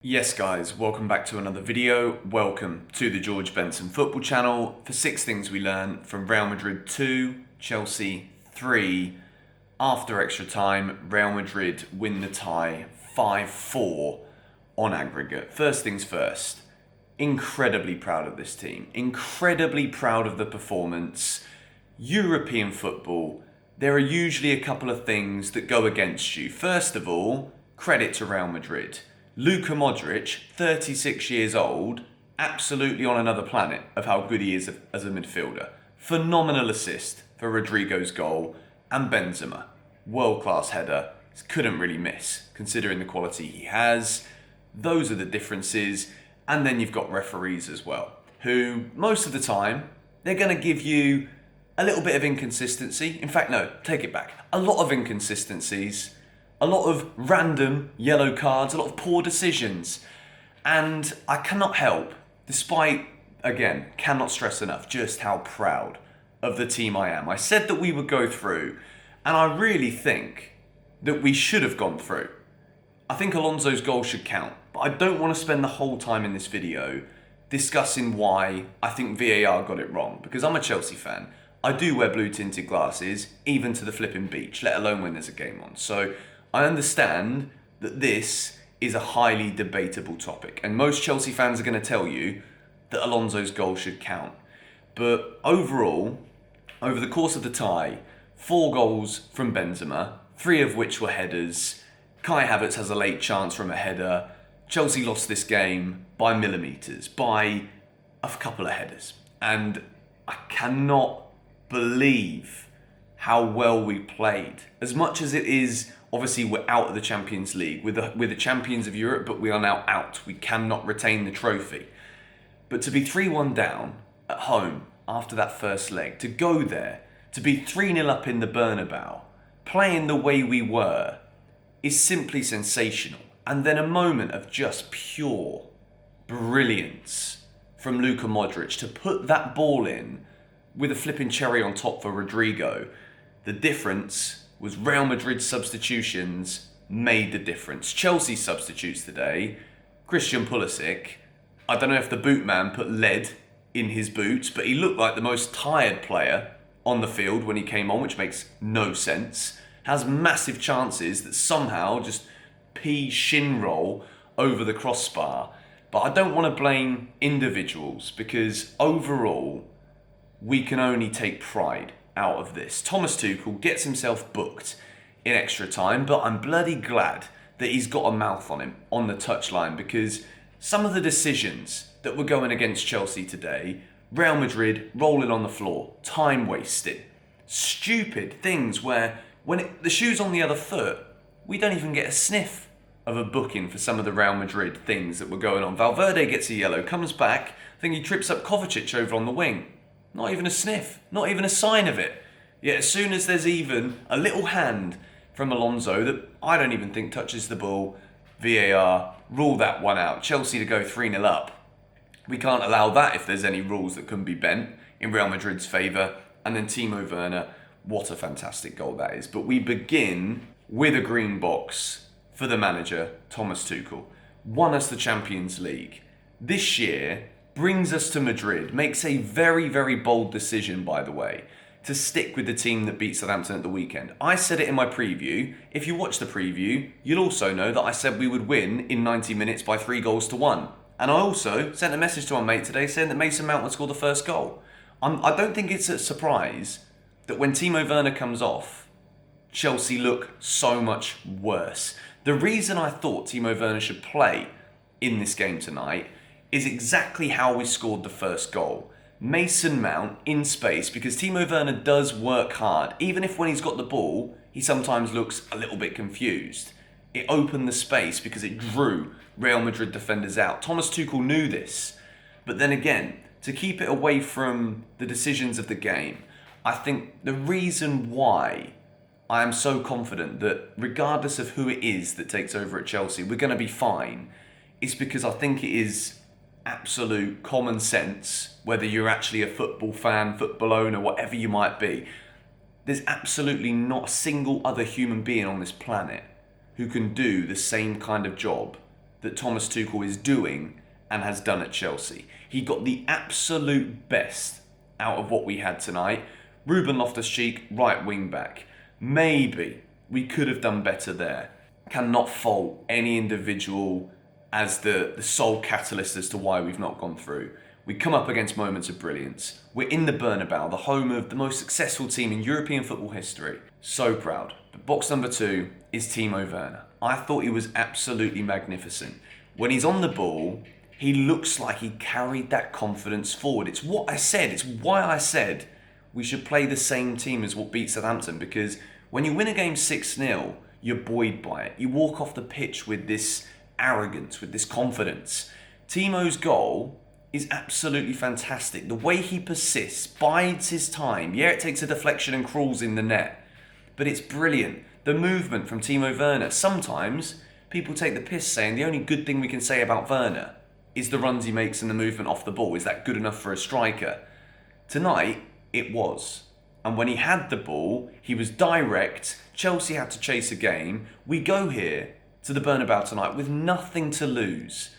Yes guys, welcome back to another video. Welcome to the George Benson Football Channel for 6 things we learned from Real Madrid 2, Chelsea 3. After extra time, Real Madrid win the tie 5-4 on aggregate. First things first, incredibly proud of this team. Incredibly proud of the performance. European football, there are usually a couple of things that go against you. First of all, credit to Real Madrid. Luka Modric, 36 years old, absolutely on another planet of how good he is as a midfielder. Phenomenal assist for Rodrigo's goal, and Benzema, world-class header, couldn't really miss considering the quality he has. Those are the differences. And then you've got referees as well, who most of the time, they're going to give you a little bit of inconsistency. In fact, no, take it back. A lot of inconsistencies. A lot of random yellow cards, a lot of poor decisions. And I cannot help, despite, again, cannot stress enough just how proud of the team I am. I said that we would go through, and I really think that we should have gone through. I think Alonso's goal should count, but I don't want to spend the whole time in this video discussing why I think VAR got it wrong, because I'm a Chelsea fan. I do wear blue tinted glasses, even to the flipping beach, let alone when there's a game on. So I understand that this is a highly debatable topic, and most Chelsea fans are going to tell you that Alonso's goal should count. But overall, over the course of the tie, 4 goals from Benzema, 3 of which were headers. Kai Havertz has a late chance from a header. Chelsea lost this game by millimetres, by a couple of headers. And I cannot believe how well we played. As much as it is, obviously we're out of the Champions League. We're the champions of Europe, but we are now out. We cannot retain the trophy. But to be 3-1 down at home after that first leg, to go there, to be 3-0 up in the Bernebeu, playing the way we were, is simply sensational. And then a moment of just pure brilliance from Luka Modric to put that ball in with a flipping cherry on top for Rodrigo. The difference was Real Madrid's substitutions made the difference. Chelsea's substitutes today, Christian Pulisic, I don't know if the boot man put lead in his boots, but he looked like the most tired player on the field when he came on, which makes no sense. Has massive chances that somehow just shin roll over the crossbar. But I don't want to blame individuals, because overall, we can only take pride out of this. Thomas Tuchel gets himself booked in extra time, but I'm bloody glad that he's got a mouth on him on the touchline, because some of the decisions that were going against Chelsea today, Real Madrid rolling on the floor, time wasted, stupid things where when the shoe's on the other foot, we don't even get a sniff of a booking for some of the Real Madrid things that were going on. Valverde gets a yellow, comes back, I think he trips up Kovacic over on the wing. Not even a sniff, not even a sign of it. Yet as soon as there's even a little hand from Alonso that I don't even think touches the ball, VAR, rule that one out. Chelsea to go 3-0 up. We can't allow that if there's any rules that can be bent in Real Madrid's favour. And then Timo Werner, what a fantastic goal that is. But we begin with a green box for the manager, Thomas Tuchel. Won us the Champions League. This year brings us to Madrid, makes a very, very bold decision, by the way, to stick with the team that beat Southampton at the weekend. I said it in my preview. If you watch the preview, you'll also know that I said we would win in 90 minutes by 3-1. And I also sent a message to my mate today saying that Mason Mount would score the first goal. I don't think it's a surprise that when Timo Werner comes off, Chelsea look so much worse. The reason I thought Timo Werner should play in this game tonight is exactly how we scored the first goal. Mason Mount in space, because Timo Werner does work hard. Even if when he's got the ball, he sometimes looks a little bit confused. It opened the space because it drew Real Madrid defenders out. Thomas Tuchel knew this. But then again, to keep it away from the decisions of the game, I think the reason why I am so confident that regardless of who it is that takes over at Chelsea, we're going to be fine, is because I think it is absolute common sense, whether you're actually a football fan, football owner, whatever you might be. There's absolutely not a single other human being on this planet who can do the same kind of job that Thomas Tuchel is doing and has done at Chelsea. He got the absolute best out of what we had tonight. Ruben Loftus-Cheek, right wing back. Maybe we could have done better there. Cannot fault any individual as the sole catalyst as to why we've not gone through. We come up against moments of brilliance. We're in the Bernebeu, the home of the most successful team in European football history. So proud. But box number 2 is Timo Werner. I thought he was absolutely magnificent. When he's on the ball, he looks like he carried that confidence forward. It's what I said. It's why I said we should play the same team as what beat Southampton, because when you win a game 6-0, you're buoyed by it. You walk off the pitch with this arrogance, with this confidence. Timo's goal is absolutely fantastic. The way he persists, bides his time. Yeah, it takes a deflection and crawls in the net, but it's brilliant. The movement from Timo Werner. Sometimes people take the piss saying the only good thing we can say about Werner is the runs he makes and the movement off the ball. Is that good enough for a striker? Tonight, it was. And when he had the ball, he was direct. Chelsea had to chase a game. We go here to the Bernabeu tonight with nothing to lose.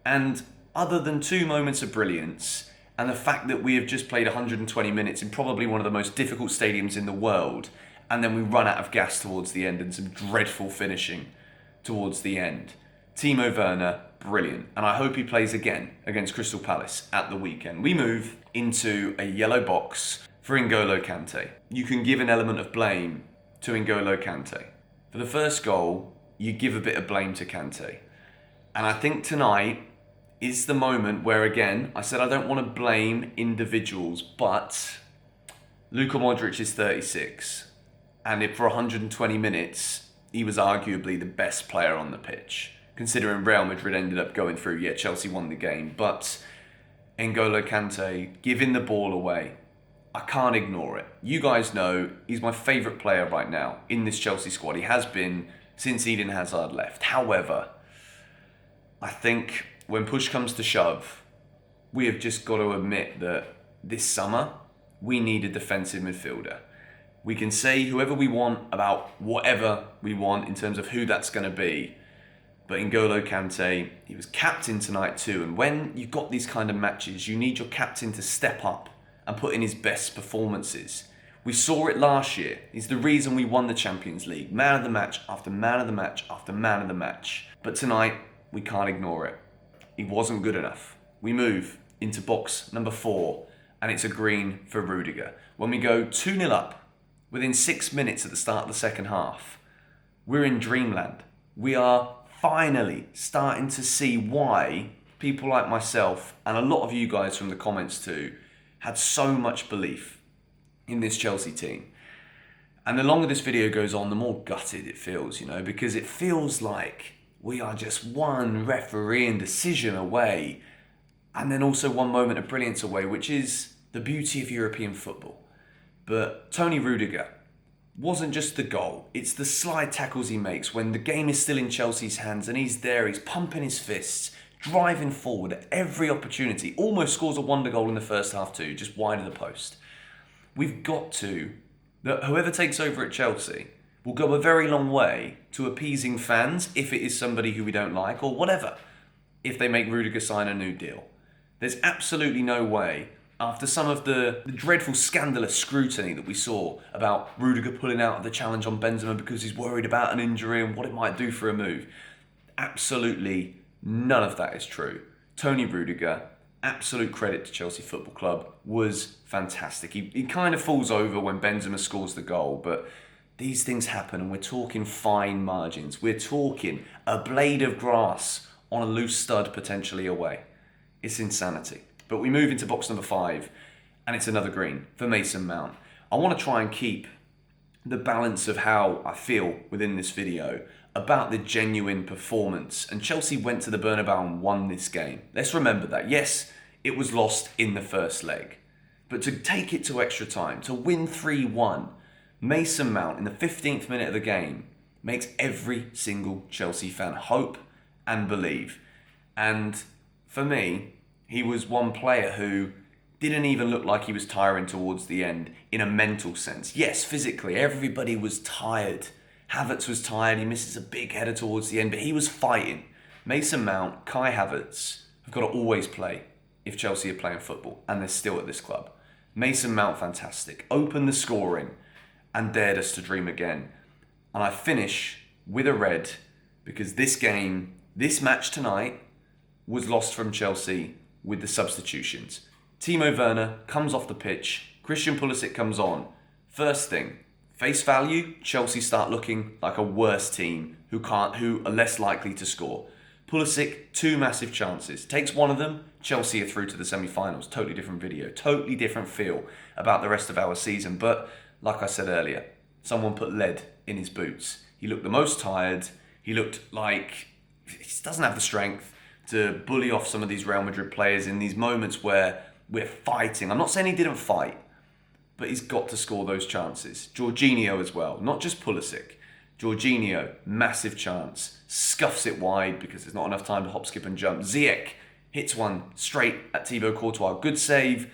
And other than 2 moments of brilliance and the fact that we have just played 120 minutes in probably one of the most difficult stadiums in the world, and then we run out of gas towards the end and some dreadful finishing towards the end. Timo Werner, brilliant. And I hope he plays again against Crystal Palace at the weekend. We move into a yellow box for N'Golo Kante. You can give an element of blame to N'Golo Kante. For the first goal, you give a bit of blame to Kante. And I think tonight is the moment where, again, I said I don't want to blame individuals, but Luka Modric is 36. And if for 120 minutes, he was arguably the best player on the pitch. Considering Real Madrid ended up going through, yet Chelsea won the game. But N'Golo Kante giving the ball away, I can't ignore it. You guys know he's my favourite player right now in this Chelsea squad. He has been since Eden Hazard left. However, I think when push comes to shove, we have just got to admit that this summer, we need a defensive midfielder. We can say whoever we want about whatever we want in terms of who that's going to be. But N'Golo Kante, he was captain tonight too. And when you've got these kind of matches, you need your captain to step up and put in his best performances. We saw it last year. He's the reason we won the Champions League. Man of the match after man of the match after man of the match. But tonight, we can't ignore it. He wasn't good enough. We move into box number 4, and it's a green for Rudiger. When we go 2-0 up, within 6 minutes at the start of the second half, we're in dreamland. We are finally starting to see why people like myself, and a lot of you guys from the comments too, had so much belief in this Chelsea team. And the longer this video goes on, the more gutted it feels, because it feels like we are just one refereeing decision away, and then also one moment of brilliance away, which is the beauty of European football. But Tony Rudiger wasn't just the goal, it's the slide tackles he makes when the game is still in Chelsea's hands and he's there, he's pumping his fists, driving forward at every opportunity, almost scores a wonder goal in the first half too, just wide of the post. We've got to, that whoever takes over at Chelsea will go a very long way to appeasing fans if it is somebody who we don't like, or whatever, if they make Rudiger sign a new deal. There's absolutely no way, after some of the dreadful scandalous scrutiny that we saw about Rudiger pulling out of the challenge on Benzema because he's worried about an injury and what it might do for a move. Absolutely none of that is true. Tony Rudiger, absolute credit to Chelsea Football Club, was fantastic. He kind of falls over when Benzema scores the goal, but these things happen and we're talking fine margins. We're talking a blade of grass on a loose stud potentially away. It's insanity. But we move into box number 5 and it's another green for Mason Mount. I want to try and keep the balance of how I feel within this video about the genuine performance. And Chelsea went to the Bernabeu and won this game. Let's remember that. Yes, it was lost in the first leg. But to take it to extra time, to win 3-1, Mason Mount in the 15th minute of the game makes every single Chelsea fan hope and believe. And for me, he was one player who didn't even look like he was tiring towards the end in a mental sense. Yes, physically, everybody was tired. Havertz was tired, he misses a big header towards the end, but he was fighting. Mason Mount, Kai Havertz have got to always play if Chelsea are playing football, and they're still at this club. Mason Mount, fantastic. Opened the scoring and dared us to dream again. And I finish with a red because this match tonight was lost from Chelsea with the substitutions. Timo Werner comes off the pitch. Christian Pulisic comes on. First thing, face value, Chelsea start looking like a worse team who are less likely to score. Pulisic, 2 massive chances. Takes one of them, Chelsea are through to the semi-finals. Totally different video, totally different feel about the rest of our season. But like I said earlier, someone put lead in his boots. He looked the most tired. He looked like he just doesn't have the strength to bully off some of these Real Madrid players in these moments where we're fighting. I'm not saying he didn't fight, but he's got to score those chances. Jorginho as well, not just Pulisic. Jorginho, massive chance, scuffs it wide because there's not enough time to hop, skip and jump. Ziyech hits one straight at Thibaut Courtois, good save,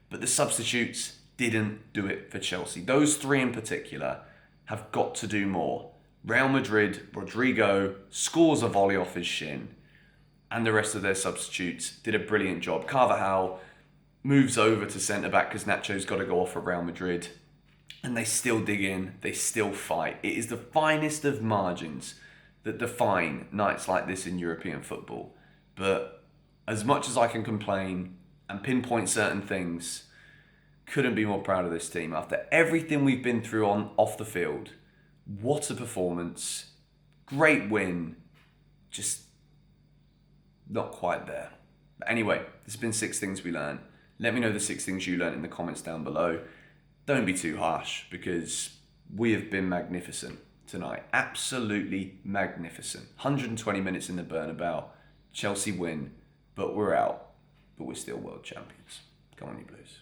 but the substitutes didn't do it for Chelsea. Those 3 in particular have got to do more. Real Madrid, Rodrigo scores a volley off his shin, and the rest of their substitutes did a brilliant job. Carvajal moves over to centre-back because Nacho's got to go off for Real Madrid. And they still dig in, they still fight. It is the finest of margins that define nights like this in European football. But as much as I can complain and pinpoint certain things, couldn't be more proud of this team. After everything we've been through off the field, what a performance. Great win. Just not quite there. But anyway, there's been 6 things we learned. Let me know the 6 things you learned in the comments down below. Don't be too harsh because we have been magnificent tonight. Absolutely magnificent. 120 minutes in the Bernebeu. Chelsea win, but we're out. But we're still world champions. Go on, you Blues.